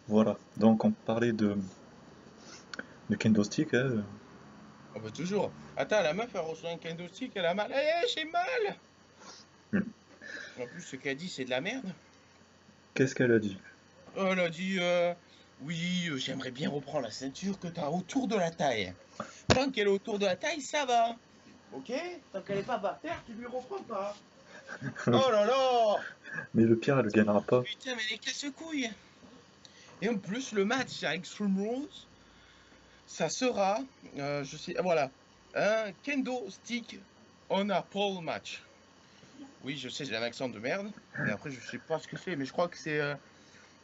Voilà. Donc on parlait de kendo stick, hein. On peut toujours. Attends, la meuf, elle reçoit un kendo stick, elle a mal. Eh, j'ai mal! Hmm. En plus, ce qu'elle dit, c'est de la merde. Qu'est-ce qu'elle a dit? Oh, elle a dit, oui, j'aimerais bien reprendre la ceinture que t'as autour de la taille. Tant qu'elle est autour de la taille, ça va. Ok? Tant qu'elle est pas par terre, tu lui reprends pas. Oh là là! Mais le pire, elle ne gagnera pas. Putain, mais les casse-couilles! Et en plus, le match à Extreme Rules, ça sera, je sais, voilà, un kendo stick on a pole match. Oui, je sais, j'ai un accent de merde, mais après, je sais pas ce que c'est, mais je crois que c'est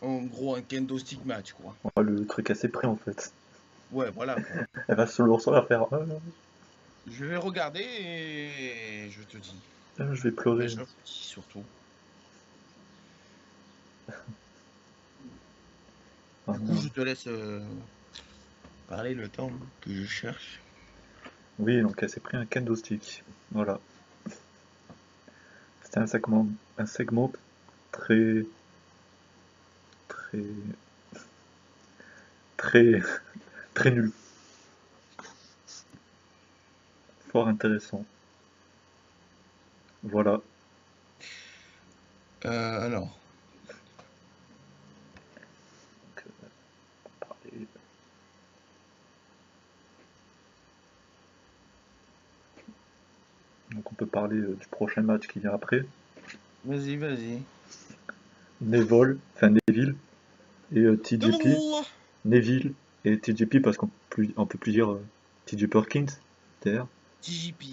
en gros un kendo stick match, quoi. Oh, le truc assez près en fait. Ouais, voilà, quoi. Elle va se le ressentir faire. Je vais regarder et je te dis. Je vais Enfin, pleurer. je vous dis surtout. Ah, Du coup, non. je te laisse parler le temps que je cherche. Oui, donc elle s'est pris un kendo stick. Voilà. C'était un segment très, très, très, très nul. Fort intéressant. Voilà. Alors, Donc, parler- donc on peut parler du prochain match qui vient après. vas-y, vas-y. Neville et TJP. Double Neville et TJP parce on peut plus dire TJ Perkins d'ailleurs. TJP.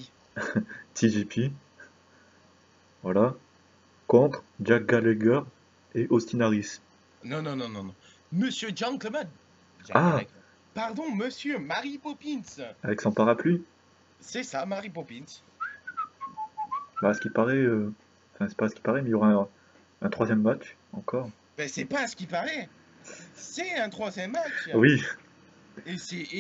TJP. Voilà. Contre Jack Gallagher et Austin Harris. Non, non, non, non, non. Monsieur Gentleman. Jack Ah, Gallagher. Pardon, monsieur Mary Poppins. avec son parapluie. C'est ça, Mary Poppins. Bah, à ce qui paraît, enfin c'est pas à ce qui paraît, mais il y aura un troisième match encore. Ben, c'est pas ce qui paraît. C'est un troisième match. Oui, Et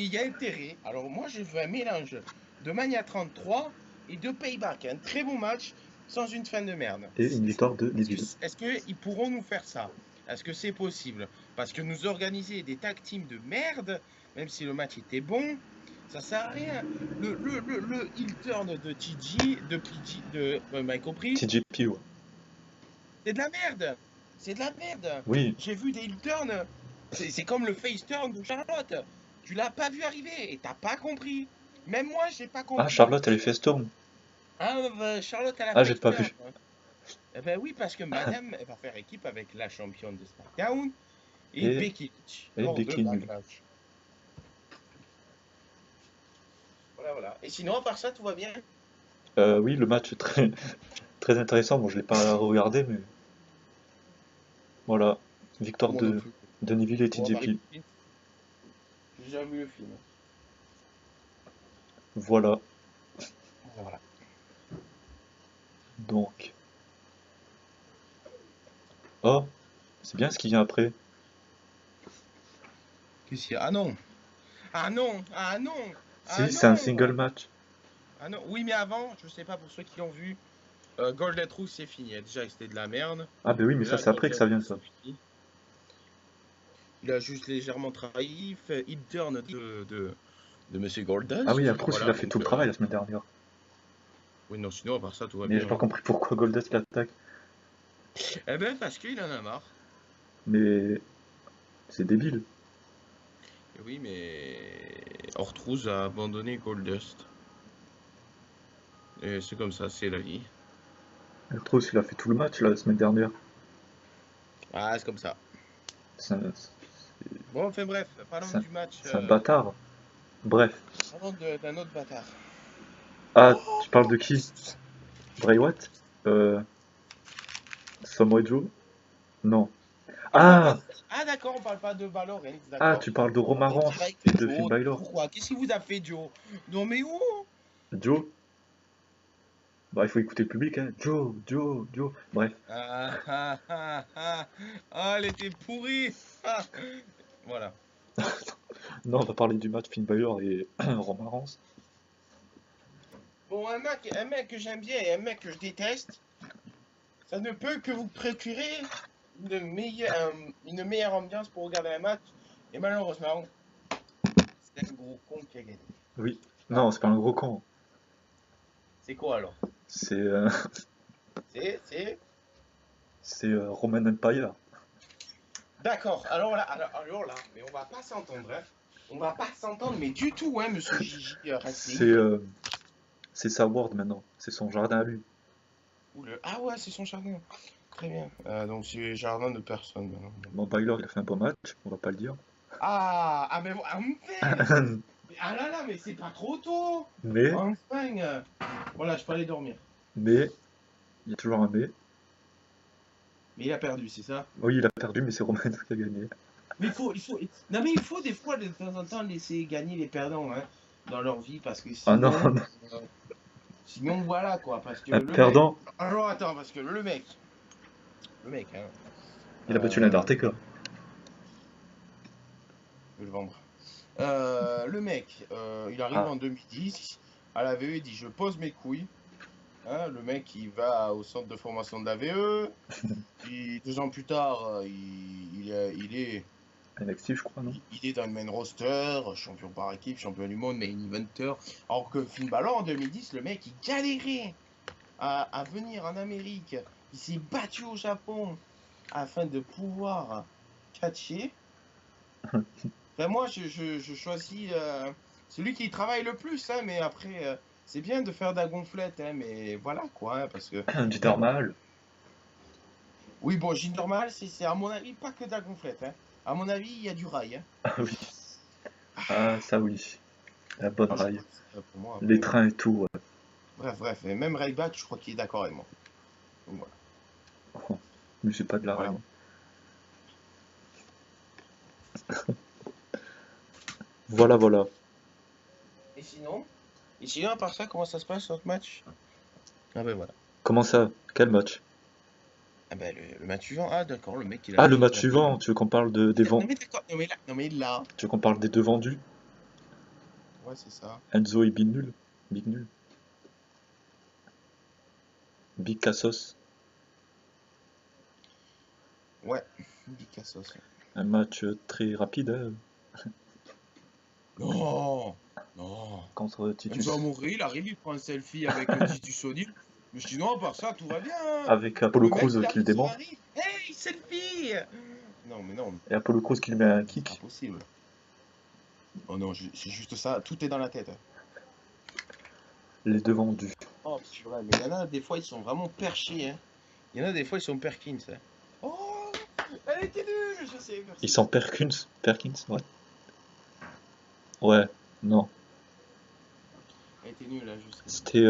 il y a intérêt. Alors, moi, je veux un mélange de Mania 33 et de Payback. Un très bon match sans une fin de merde. et une victoire de Est-ce Neville. est-ce qu'ils pourront nous faire ça? Est-ce que c'est possible? Parce que nous organiser des tag teams de merde, même si le match était bon, ça sert à rien. Le heel turn de TG, de PG, m'a compris? TJP, ouais. C'est de la merde! C'est de la merde! Oui. J'ai vu des heel turns. C'est comme le face turn de Charlotte. Tu l'as pas vu arriver et t'as pas compris. Même moi, j'ai pas Ah, compris. Charlotte, elle est fait Storm. Ah, Charlotte à la Ah, j'ai face pas turn. vu. Eh ben oui, parce que Madame, elle va faire équipe avec la championne de SmackDown et Et, Becky Lynch et lors de Becky nul. Backlash. Voilà, voilà. Et sinon, à part ça, tout va bien? Oui, le match est très, très intéressant. Bon, je l'ai pas regardé, mais voilà. Victoire Moi non de, plus. de Neville et Moi, Mary TJP. Poppins, j'ai jamais vu le film. Voilà. Voilà, voilà. Donc. Oh, c'est bien ce qui vient après. Qu'est-ce qu'il y a? Ah non! Ah non! Ah non! Ah Si, c'est un non! single match. Ah non! Oui, mais avant, je sais pas pour ceux qui l'ont vu, Golden Rouge, c'est fini. Déjà, c'était de la merde. Ah, ben oui, mais Mais ça, là, c'est après que Golden ça vient, Rouge, ça. c'est fini. Il a juste légèrement trahi. Il fait il turn de Monsieur Ah oui, Goldust. Artros, il Voilà, a fait tout donc. le travail la semaine dernière. Oui, non, sinon, à part ça, tout va Mais j'ai bien, pas hein. compris pourquoi Goldust l'attaque. Eh ben, parce qu'il en a marre. Mais c'est débile. Et oui, mais Ortruz a abandonné Goldust. Et c'est comme ça, c'est la vie. Artros, il a fait tout le match la semaine dernière. Ah, c'est comme ça. C'est un, Bon, enfin bref, parlons c'est un- du match. c'est un bâtard. Bref. Parlons d'un autre bâtard. Ah, Oh! tu parles de qui? Bray Wyatt? Euh, Samoa Joe? Non. On parle pas Ah! de... Ah d'accord, on parle pas de Balor Reigns, Ah, d'accord. tu parles de On Roman parle Reigns direct et de Finn Joe. Balor. Pourquoi? Qu'est-ce qu'il vous a fait, Joe? Non mais où? Joe? Bah, il faut écouter le public, hein. Joe, Joe, Joe. Bref. Ah ah ah ah. Ah, elle était pourrie. Ah. Voilà. Non, on va parler du match Finn Balor et Roman Reigns. Bon, un mec que j'aime bien et un mec que je déteste, ça ne peut que vous procurer une meilleure ambiance pour regarder un match. Et malheureusement, c'est un gros con qui a gagné. Oui. Voilà. Non, c'est pas un gros con. C'est quoi alors? C'est C'est... c'est Roman Empire. D'accord, alors là, mais on va pas s'entendre, hein. On va pas s'entendre, mais du tout, hein, monsieur Gigi C'est Racing. c'est sa ward maintenant. C'est son jardin à lui. Ah ouais, c'est son jardin. Très bien. Donc c'est jardin de personne maintenant. Bon, Baylor, il a fait un bon match, on va pas le dire. Mais enfin! Ah là là, mais c'est pas trop tôt! Mais, Enfin! Voilà, je peux aller dormir. mais, il y a toujours un mais. Mais il a perdu, c'est ça? Oui, il a perdu, mais c'est Roman qui a gagné. Mais non mais il faut des fois, de temps en temps, laisser gagner les perdants, hein, dans leur vie, parce que Ah non, sinon, non. euh, sinon voilà quoi, parce que Un le mec. perdant, Alors attends, parce que le mec, hein, il a battu l'Undertaker. je vais le vendre. Le mec, il arrive Ah, en 2010, à la VE, il dit je pose mes couilles. Hein, le mec, il va au centre de formation de la VE. Puis 2 ans plus tard, NXT, je crois, non? il est dans le main roster, champion par équipe, champion du monde, main eventer. Alors que Finn Balor, en 2010, le mec, il galérait à venir en Amérique. Il s'est battu au Japon afin de pouvoir catcher. Ben moi, je choisis celui qui travaille le plus, hein, mais après, c'est bien de faire de la gonflette, hein, mais voilà quoi, hein, parce que Jinder Mahal. oui, bon, Jinder Mahal, c'est à mon avis pas que de la gonflette, hein. À mon avis, il y a du rail, hein. Ah oui, ah ça oui. La bonne Ah, je rail. crois que c'est pour moi, Les après. trains et tout, ouais. Bref, et même Ryback, je crois qu'il est d'accord avec moi. Donc voilà, Oh, mais c'est pas de la rail. voilà. Voilà, voilà. Et sinon? Et sinon, à part ça, comment ça se passe, notre match? Ah ben voilà. Comment ça? Quel match? Ah ben le match suivant, ah d'accord, le mec il a Ah, le lâché match son titre. suivant, tu veux qu'on parle Non mais d'accord, non mais là, Tu veux qu'on parle des deux vendus? ouais c'est ça. Enzo et Big Nul? Big Nul? Big Cassos? Ouais, Bicassos. Un match très rapide, hein, Non, non. contre Enzo Titus. Amore, il arrive, il prend un selfie avec Titus O'Neil. Mais sinon, à part ça, tout va bien, hein. Avec Apollo Le mec, il Crews qui le arrive sur dément. un ring. Hey, selfie! Non, mais non, Et Apollo Crews qui lui met un c'est pas kick. possible. Oh non, c'est juste ça, tout est dans la tête, hein. Les deux vendus. Oh, purée, mais il y en a des fois, ils sont vraiment perchés, hein. Il y en a des fois, ils sont Perkins, hein. Oh, elle était nulle, je sais, Ils merci. sont Perkins? Perkins, ouais. Ouais, non. Elle était nulle, hein, je sais. C'était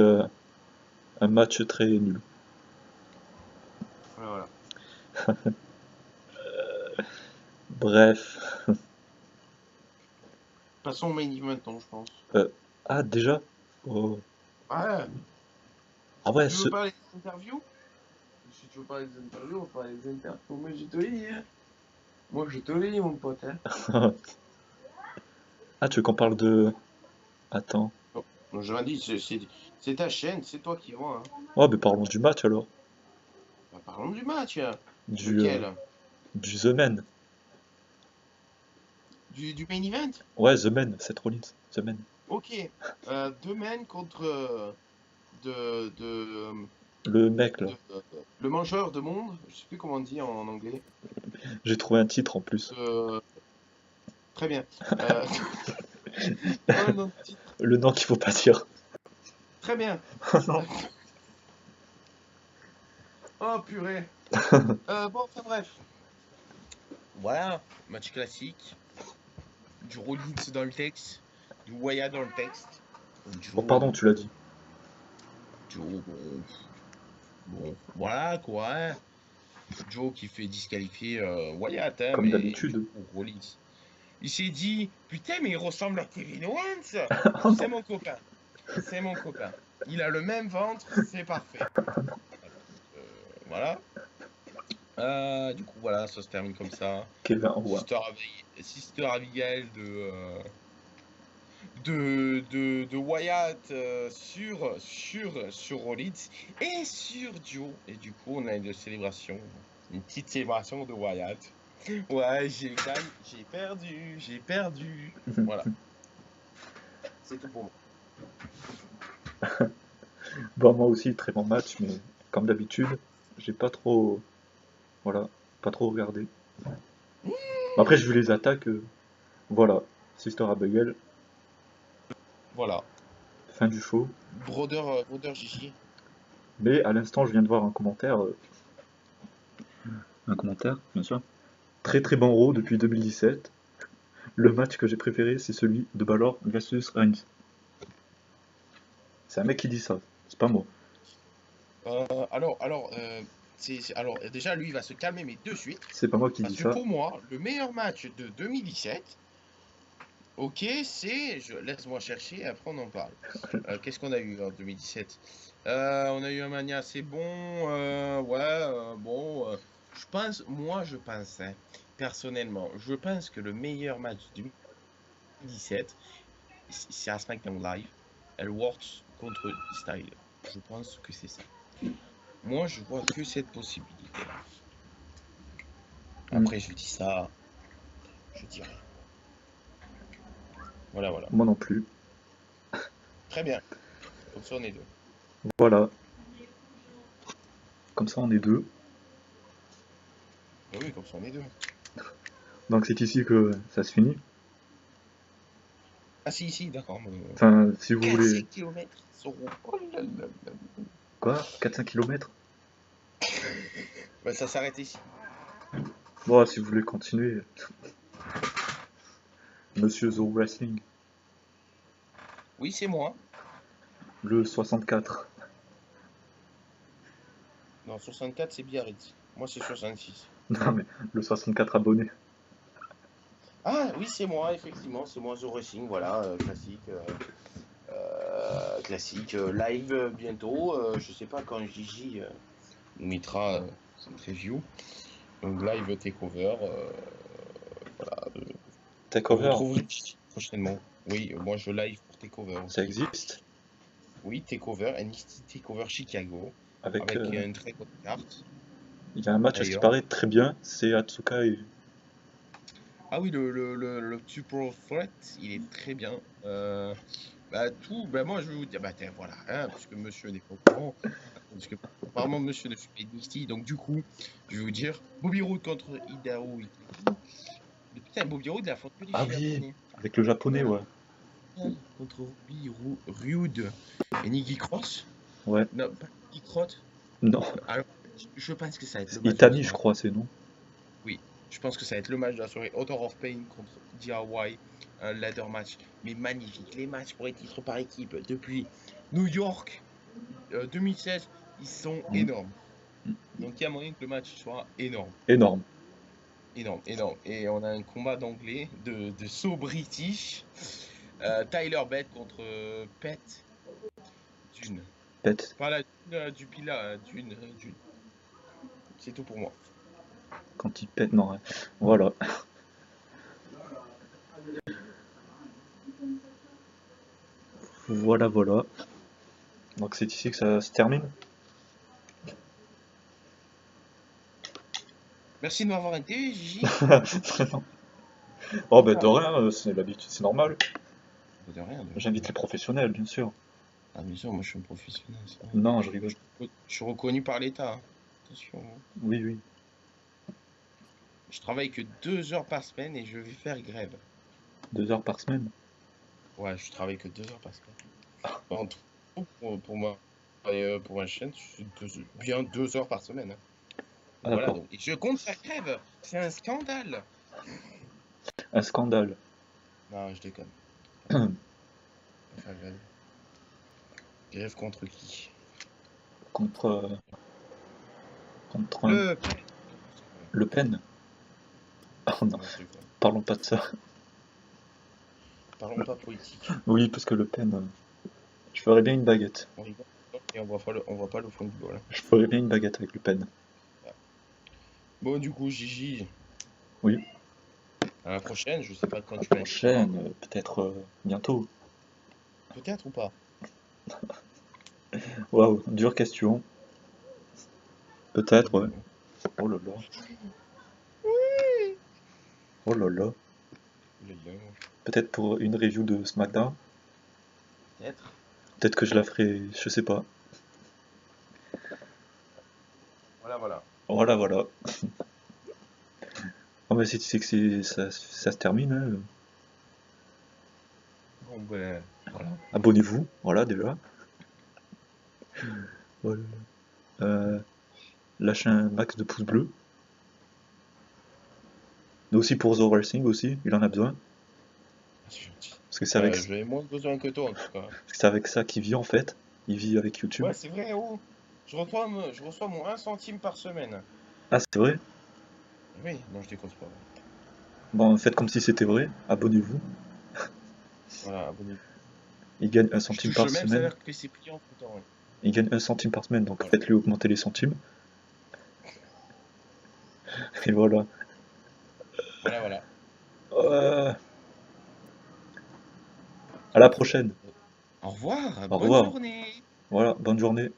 un match très nul. Voilà. Bref. Passons au main event maintenant, je pense. Euh, ah, déjà? Oh. Ouais, Ah ouais, tu veux parler des interviews? Si tu veux parler des interviews, on va parler des interviews. Moi, je te le dis, hein. Moi, je te le dis, mon pote, hein. Ah, tu veux qu'on parle de... Attends. Non, je dit, c'est ta chaîne, c'est toi qui vois, hein. Oh, mais parlons du match alors. Bah, parlons du match, hein. Du, Lequel? du The Men. Du main event? Ouais, The Men, Seth Rollins. The Men. Ok. Deux men contre de, de, Le mec là. le mangeur de monde, je sais plus comment on dit en anglais. J'ai trouvé un titre en plus. Très bien. C'est quoi le nom du titre? Le nom qu'il faut pas dire. Très bien. Non. Oh purée. Bon, enfin bref. Voilà, match classique. Du Rollins dans le texte, du Wyatt dans le texte. Oh, pardon, tu l'as dit. Joe, bon, voilà quoi, hein. Joe qui fait disqualifier Wyatt, hein, Comme mais du d'habitude. coup, Rollins. Il s'est dit, putain, mais il ressemble à Kevin Owens. Oh C'est non. mon copain. C'est mon copain. Il a le même ventre, c'est parfait. Voilà. Du coup, voilà, ça se termine comme ça. Kevin Owens. Sister Abigail de Wyatt sur Rollins et sur Joe. Et du coup, on a une célébration Une petite célébration de Wyatt. Ouais, j'ai gagné, j'ai perdu. Voilà, c'est tout pour moi. Bon, moi aussi, très bon match, mais comme d'habitude, j'ai pas trop. Voilà, pas trop regardé. Après, j'ai vu les attaques. Voilà, Sister Abigail, Voilà, fin du show. Brodeur Gigi. Mais à l'instant, je viens de voir un commentaire. Un commentaire, bien sûr. Très très bon Raw depuis 2017. Le match que j'ai préféré, c'est celui de Balor versus Reigns. C'est un mec qui dit ça, c'est pas moi. Alors, déjà, lui, il va se calmer, mais de suite. C'est pas moi qui dis Parce que ça. pour moi, le meilleur match de 2017, ok, laisse-moi chercher, après on en parle. Qu'est-ce qu'on a eu en 2017? On a eu un Mania assez bon, bon. Je pense, hein, personnellement, je pense que le meilleur match de 2017, c'est à SmackDown Live, Ellsworth contre Style. Je pense que c'est ça. Moi, je vois que cette possibilité-là. Hmm. Après, je dis ça, je dis rien. Voilà, voilà. Moi non plus. Très bien. Comme ça, on est deux. Voilà, comme ça on est deux. Oui, comme ça, on est deux. Donc c'est ici que ça se finit. Ah, si, d'accord. Enfin, si vous 4 voulez. km seront. Oh là là là. Quoi? 4-5 km? Bah, ça s'arrête ici. Bon, si vous voulez continuer. Monsieur The Wrestling, Oui, c'est moi. le 64. Non, 64, c'est Biarritz. Moi, c'est 66. Non mais, le 64 abonnés. Ah, oui, c'est moi, effectivement. C'est moi, The Racing, voilà, classique. Live bientôt. Je sais pas quand Gigi nous mettra son preview. Donc, live takeover. Voilà. Vous Takeover, retrouverez Gigi prochainement. Oui, moi, je live pour takeover ça aussi. existe. Oui, takeover, NXT Takeover Chicago. Avec, Avec une très bonne carte, il y a un match à ce qui d'ailleurs. paraît très bien, c'est Atsuka et. Ah oui, le Super Threat, il est très bien. Moi je vais vous dire, tiens, voilà, hein, puisque monsieur n'est pas au courant, parce que apparemment monsieur ne fait pas NXT, donc du coup, je vais vous dire, Bobby Roode contre Hideo Itami. Putain, Bobby Roode, il affronte que des Ah oui, japonais. avec le japonais, Euh, ouais. Contre Rude et Nikki Cross. Ouais, Non, pas Nikki Cross. non. Alors, je pense que ça va être le C'est match de la Itami, je soirée. crois, c'est non. Oui, je pense que ça va être le match de la soirée. Author of Pain contre DIY, un ladder match, mais magnifique. Les matchs pour les titres par équipe depuis New York 2016, ils sont Mm. énormes. Donc il y a moyen que le match soit énorme. Énorme. Énorme, énorme. Et on a un combat d'anglais, de saut british. Tyler Bate contre Pet Dune. Pète. Pas la Dune, du Pila, Dune, Dune. C'est tout pour moi. Quand il pète, non. Ouais. Voilà. Voilà, voilà. Donc c'est ici que ça se termine. Merci de m'avoir invité, Gigi. Oh, ben de rien, c'est l'habitude, c'est normal. De rien, de rien. J'invite les professionnels, bien sûr. Ah, bien sûr, moi je suis un professionnel. Ça. Non, je rigole. Je suis reconnu par l'État, hein. Attention, hein. Oui, oui. Je travaille que 2 heures par semaine et je vais faire grève. 2 heures par semaine. Ouais, je travaille que 2 heures par semaine. En tout, pour ma chaîne, bien 2 heures par semaine, hein. Ah, Voilà, d'accord. donc. Et je compte faire grève. C'est un scandale. Un scandale. Non, je déconne. Pas faire grève. Grève contre qui? Contre, contre Le. Le Pen. Oh non, Non, je déconne. parlons pas de ça. Parlons pas politique. Oui, parce que Le Pen, je ferais bien une baguette. On rigole et on voit pas le fond du bol. Je ferais bien une baguette avec Le Pen. Bon, du coup, Gigi, Oui. à la prochaine. Je sais pas quand La tu m'inviteras. prochaine, peut-être bientôt. Peut-être ou pas. Waouh, dure question. Peut-être, ouais. Oh là là. Oh là là. Peut-être pour une review de SmackDown. Peut-être. Peut-être que je la ferai, je sais pas. Voilà, voilà. Voilà, voilà. Oh, mais si tu sais que ça se termine, hein. Bon, ben, Voilà. Abonnez-vous, voilà déjà. Voilà. Lâchez un max de pouces bleus. Mais aussi pour The Racing aussi, il en a besoin. c'est gentil. Parce que c'est avec, J'avais moins besoin que toi, en tout cas. parce que c'est avec ça qu'il vit en fait. Il vit avec YouTube. Ouais, c'est vrai, oh. Je reçois mon 1 centime par semaine. Ah, c'est vrai? Oui, non, je déconne pas. Bon, faites comme si c'était vrai. Abonnez-vous. Voilà, abonnez-vous. Il gagne un Je centime touche par le même semaine. salaire que Cyprien pourtant. Il gagne un centime par semaine, donc Voilà. faites-lui augmenter les centimes. Et voilà. Voilà, voilà. Euh, à la prochaine. Au revoir, Au bonne revoir. journée. Voilà, bonne journée.